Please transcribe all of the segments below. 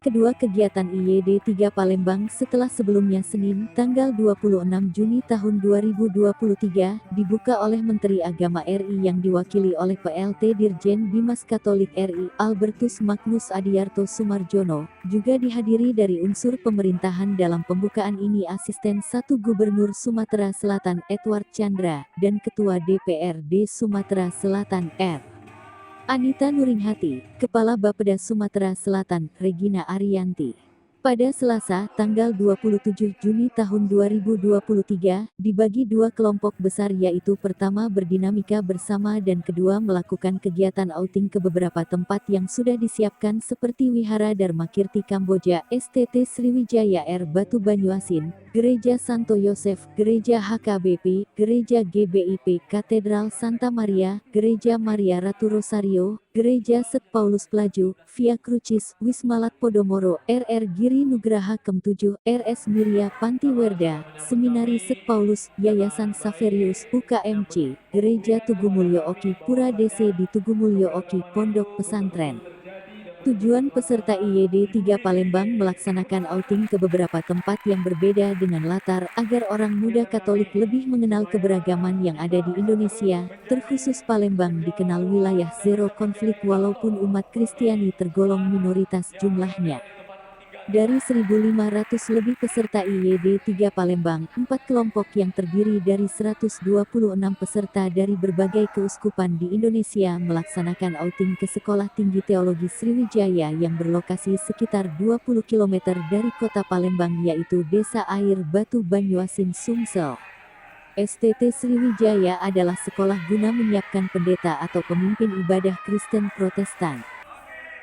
kedua kegiatan IYD 3 Palembang setelah sebelumnya Senin, tanggal 26 Juni tahun 2023, dibuka oleh Menteri Agama RI yang diwakili oleh PLT Dirjen Bimas Katolik RI, Albertus Magnus Adiarto Sumarjono, juga dihadiri dari unsur pemerintahan. Dalam pembukaan ini Asisten 1 Gubernur Sumatera Selatan Edward Chandra, dan Ketua DPRD Sumatera Selatan R. Anita Nuringhati, Kepala Bapeda Sumatera Selatan, Regina Ariyanti. Pada Selasa, tanggal 27 Juni tahun 2023, dibagi dua kelompok besar yaitu pertama berdinamika bersama dan kedua melakukan kegiatan outing ke beberapa tempat yang sudah disiapkan seperti Wihara Dharma Kirti Kamboja, STT Sriwijaya Air Batu Banyuasin, Gereja Santo Yosef, Gereja HKBP, Gereja GBIP, Katedral Santa Maria, Gereja Maria Ratu Rosario, Gereja St. Paulus Pelaju, Via Crucis, Wismalat Podomoro, RR Giri Nugraha Kem7, RS Miria Panti Werda, Seminari St. Paulus, Yayasan Saverius, UKMC, Gereja Tugumulyo Oki, Pura DC di Tugumulyo Oki, Pondok Pesantren. Tujuan peserta IYD 3 Palembang melaksanakan outing ke beberapa tempat yang berbeda dengan latar agar orang muda Katolik lebih mengenal keberagaman yang ada di Indonesia, terkhusus Palembang dikenal wilayah zero konflik walaupun umat Kristiani tergolong minoritas jumlahnya. Dari 1.500 lebih peserta IYD 3 Palembang, 4 kelompok yang terdiri dari 126 peserta dari berbagai keuskupan di Indonesia melaksanakan outing ke Sekolah Tinggi Teologi Sriwijaya yang berlokasi sekitar 20 km dari kota Palembang yaitu Desa Air Batu Banyuasin Sumsel. STT Sriwijaya adalah sekolah guna menyiapkan pendeta atau pemimpin ibadah Kristen Protestan.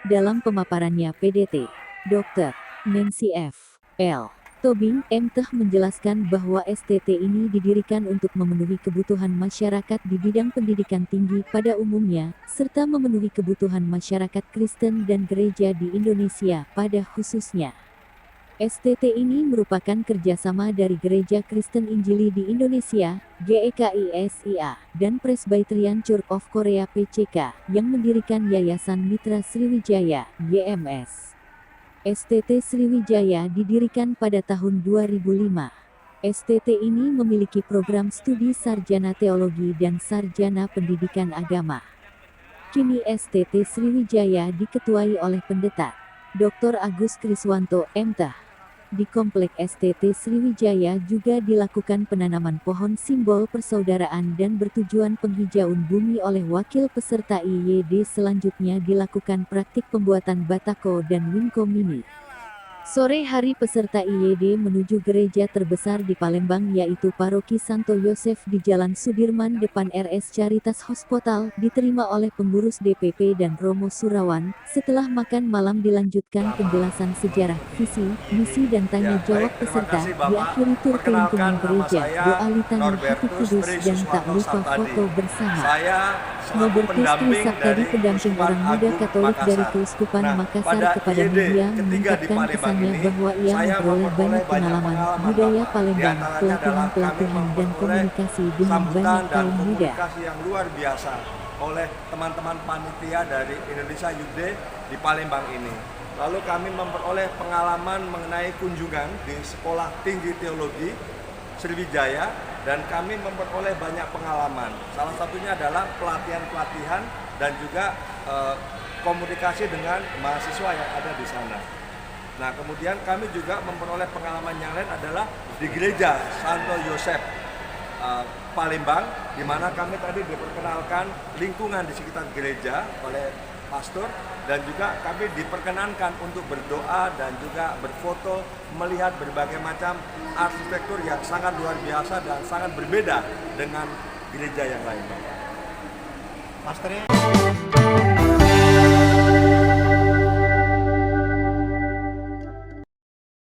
Dalam pemaparannya PDT, Dr. Nancy F. L. Tobing, M.Tech menjelaskan bahwa STT ini didirikan untuk memenuhi kebutuhan masyarakat di bidang pendidikan tinggi pada umumnya, serta memenuhi kebutuhan masyarakat Kristen dan gereja di Indonesia pada khususnya. STT ini merupakan kerjasama dari Gereja Kristen Injili di Indonesia, GEKI-SIA, dan Presbyterian Church of Korea PCK, yang mendirikan Yayasan Mitra Sriwijaya, YMS. STT Sriwijaya didirikan pada tahun 2005. STT ini memiliki program studi sarjana teologi dan sarjana pendidikan agama. Kini STT Sriwijaya diketuai oleh Pendeta Dr. Agus Kriswanto, M.Tech. Di Komplek STT Sriwijaya juga dilakukan penanaman pohon simbol persaudaraan dan bertujuan penghijauan bumi oleh wakil peserta IYD. Selanjutnya dilakukan praktik pembuatan batako dan wingko mini. Sore hari peserta IYD menuju gereja terbesar di Palembang yaitu Paroki Santo Yosef di Jalan Sudirman depan RS Caritas Hospital, diterima oleh pengurus DPP dan Romo Surawan. Setelah makan malam dilanjutkan penjelasan sejarah, visi, misi dan tanya jawab peserta, diakhiri tur ke lingkungan gereja, doa litani hati kudus dan tak lupa foto bersama. Nobertus Trisakti, pendamping orang muda Katolik dari Keuskupan Makassar kepada media mengungkapkan kesannya bahwa ia memperoleh banyak pengalaman, budaya Palembang, pelatihan-pelatihan dan komunikasi dengan banyak kaum muda. Yang luar biasa oleh teman-teman panitia dari Indonesia Youth Day di Palembang ini. Lalu kami memperoleh pengalaman mengenai kunjungan di Sekolah Tinggi Teologi Sriwijaya dan kami memperoleh banyak pengalaman. Salah satunya adalah pelatihan-pelatihan dan juga komunikasi dengan mahasiswa yang ada di sana. Nah, kemudian kami juga memperoleh pengalaman yang lain adalah di Gereja Santo Yosef Palembang, di mana kami tadi diperkenalkan lingkungan di sekitar gereja oleh pastor dan juga kami diperkenankan untuk berdoa dan juga berfoto melihat berbagai macam arsitektur yang sangat luar biasa dan sangat berbeda dengan gereja yang lain. Pastornya